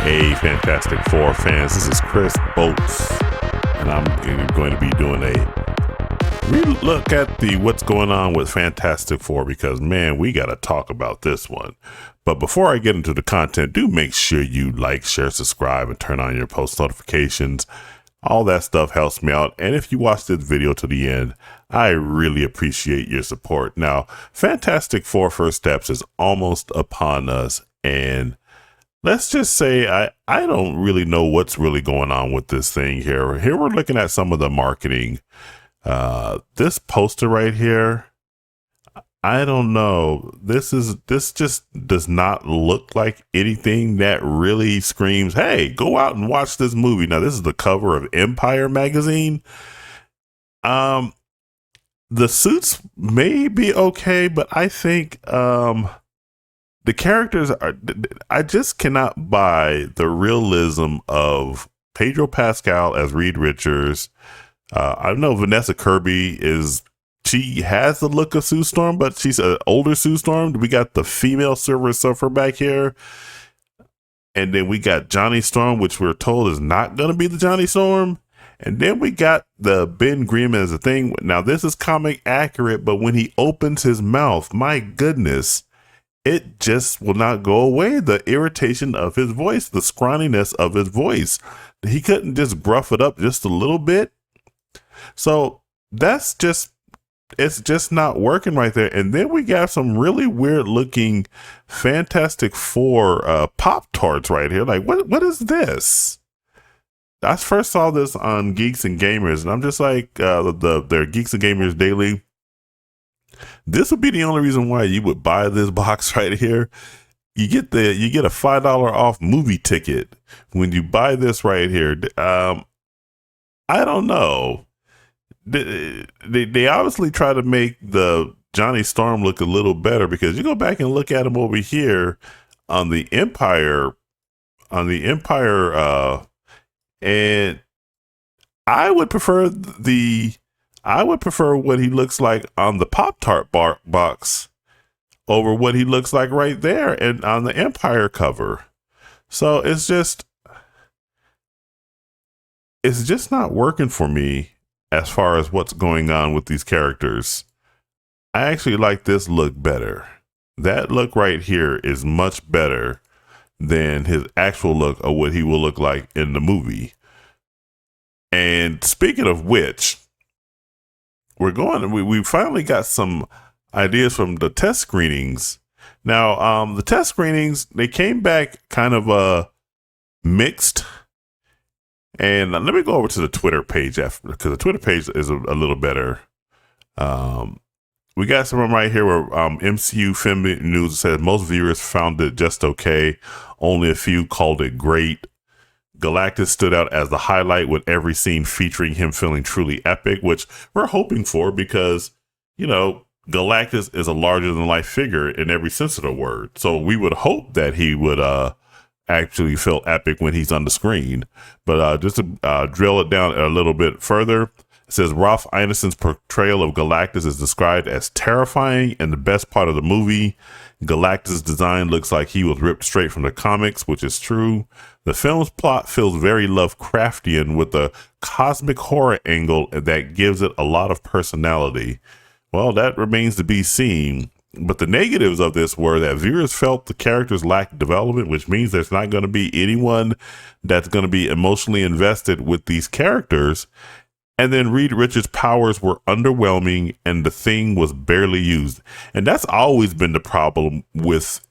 Hey, Fantastic Four fans, this is Chris Bolts, and I'm going to be doing a relook at what's going on with Fantastic Four, because man, we got to talk about this one. But before I get into the content, do make sure you like, share, subscribe, and turn on your post notifications. All that stuff helps me out. And if you watch this video to the end, I really appreciate your support. Now, Fantastic Four First Steps is almost upon us, and let's just say I don't really know what's really going on with this thing here. Here we're looking at some of the marketing. This poster right here, I don't know. This just does not look like anything that really screams, hey, go out and watch this movie. Now, this is the cover of Empire magazine. The suits may be okay, but I think the characters are, I just cannot buy the realism of Pedro Pascal as Reed Richards. I know Vanessa Kirby she has the look of Sue Storm, but she's an older Sue Storm. We got the female Silver Surfer back here. And then we got Johnny Storm, which we're told is not going to be the Johnny Storm. And then we got the Ben Grimm as a thing. Now, this is comic accurate, but when he opens his mouth, my goodness, it just will not go away. The irritation of his voice, the scrawniness of his voice. He couldn't just gruff it up just a little bit. So it's just not working right there. And then we got some really weird looking Fantastic Four Pop-Tarts right here. Like, what is this? I first saw this on Geeks and Gamers, and I'm just like, their Geeks and Gamers Daily. This would be the only reason why you would buy this box right here. You get a $5 off movie ticket when you buy this right here. I don't know. They obviously try to make the Johnny Storm look a little better, because you go back and look at him over here on the Empire, and I would prefer what he looks like on the Pop-Tart box over what he looks like right there and on the Empire cover. So it's just not working for me as far as what's going on with these characters. I actually like this look better. That look right here is much better than his actual look of what he will look like in the movie. And speaking of which, we finally got some ideas from the test screenings. Now, the test screenings, they came back kind of mixed. And let me go over to the Twitter page because the Twitter page is a little better. We got some of them right here where MCU Film News says most viewers found it just okay. Only a few called it great. Galactus stood out as the highlight, with every scene featuring him feeling truly epic, which we're hoping for, because, you know, Galactus is a larger than life figure in every sense of the word. So we would hope that he would actually feel epic when he's on the screen. But just to drill it down a little bit further, it says Ralph Ineson's portrayal of Galactus is described as terrifying and the best part of the movie. Galactus' design looks like he was ripped straight from the comics, which is true. The film's plot feels very Lovecraftian, with a cosmic horror angle that gives it a lot of personality. Well, that remains to be seen. But the negatives of this were that viewers felt the characters lacked development, which means there's not going to be anyone that's going to be emotionally invested with these characters. And then Reed Richards' powers were underwhelming, and the Thing was barely used. And that's always been the problem with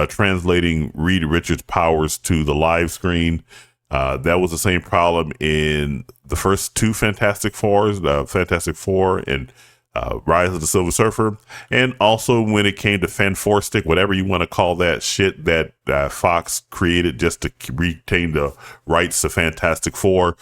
translating Reed Richards' powers to the live screen. That was the same problem in the first two Fantastic Fours, Fantastic Four and Rise of the Silver Surfer, and also when it came to Fanforstic, whatever you want to call that shit that Fox created just to retain the rights to Fantastic Four.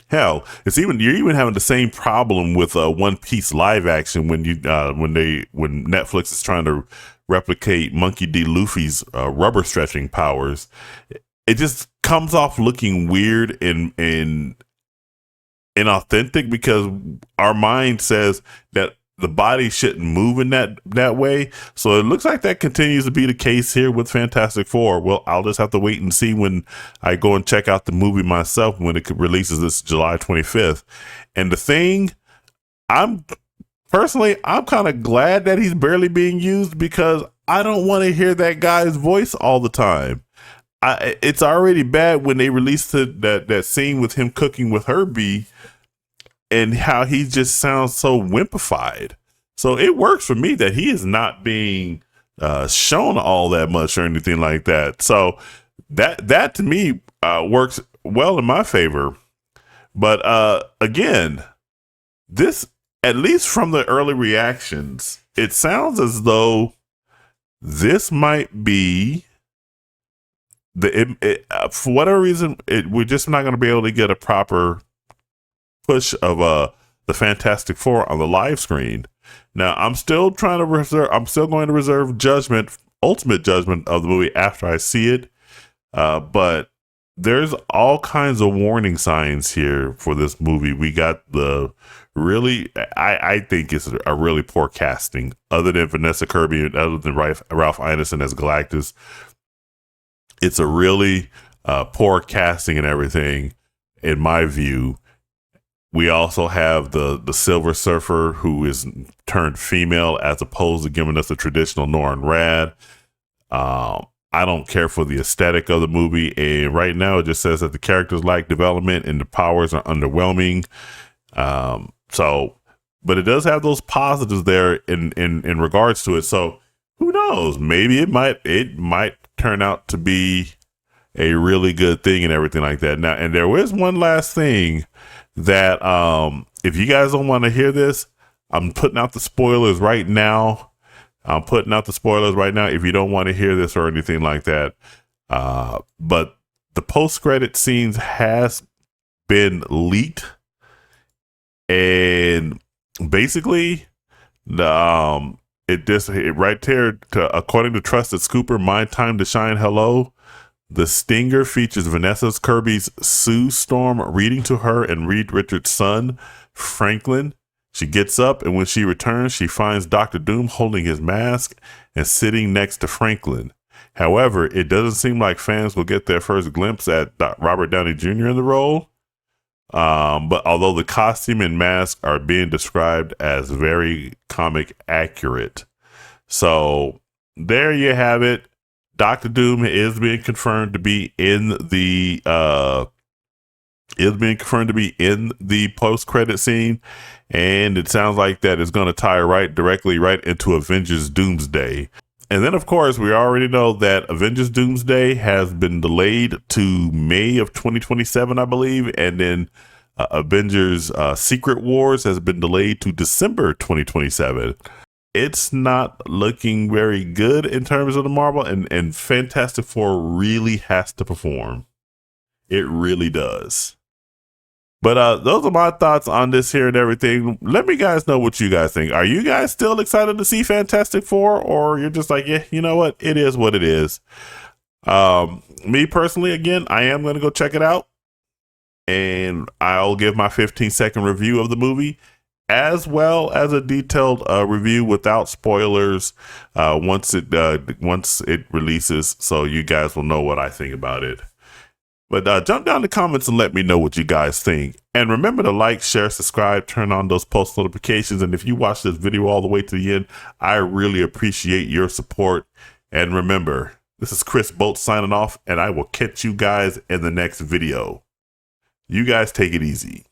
Hell, you're even having the same problem with One Piece live action when Netflix is trying to replicate Monkey D. Luffy's rubber stretching powers. It just comes off looking weird and inauthentic, because our mind says that the body shouldn't move in that way. So it looks like that continues to be the case here with Fantastic Four. Well, I'll just have to wait and see when I go and check out the movie myself when it releases this July 25th. And the thing, I'm kind of glad that he's barely being used, because I don't want to hear that guy's voice all the time. It's already bad when they released that scene with him cooking with Herbie, and how he just sounds so wimpified. So it works for me that he is not being shown all that much or anything like that. So that to me works well in my favor. But again, this, at least from the early reactions, it sounds as though this might be for whatever reason, we're just not going to be able to get a proper push of the Fantastic Four on the live screen. Now, I'm still going to reserve ultimate judgment of the movie after I see it. But there's all kinds of warning signs here for this movie. We got I think it's a really poor casting, other than Vanessa Kirby and other than Ralph Ineson as Galactus. It's a really poor casting and everything, in my view. We also have the Silver Surfer, who is turned female, as opposed to giving us a traditional Norrin Rad. I don't care for the aesthetic of the movie, and right now it just says that the characters lack development and the powers are underwhelming. But it does have those positives there in regards to it. So who knows? Maybe it might turn out to be a really good thing and everything like that. Now, and there is one last thing that if you guys don't want to hear this, I'm putting out the spoilers right now. If you don't want to hear this or anything like that. But the post-credit scenes has been leaked, and basically it right there, according to Trusted Scooper, My Time to Shine Hello, the stinger features Vanessa Kirby's Sue Storm reading to her and Reed Richards' son, Franklin. She gets up, and when she returns, she finds Dr. Doom holding his mask and sitting next to Franklin. However, it doesn't seem like fans will get their first glimpse at Robert Downey Jr. in the role. But although the costume and mask are being described as very comic accurate. So there you have it. Dr. Doom is being confirmed to be in the post-credit scene, and it sounds like that is going to tie directly into Avengers Doomsday. And then, of course, we already know that Avengers Doomsday has been delayed to May of 2027, I believe, and then Avengers Secret Wars has been delayed to December 2027. It's not looking very good in terms of the Marvel, and Fantastic Four really has to perform. It really does. But those are my thoughts on this here and everything. Let me guys know what you guys think. Are you guys still excited to see Fantastic Four, or you're just like, yeah, you know what? It is what it is. Me personally, again, I am going to go check it out, and I'll give my 15-second review of the movie, as well as a detailed review without spoilers once it releases, so you guys will know what I think about it. But jump down in the comments and let me know what you guys think. And remember to like, share, subscribe, turn on those post notifications. And if you watch this video all the way to the end, I really appreciate your support. And remember, this is Chris Boltz signing off, and I will catch you guys in the next video. You guys take it easy.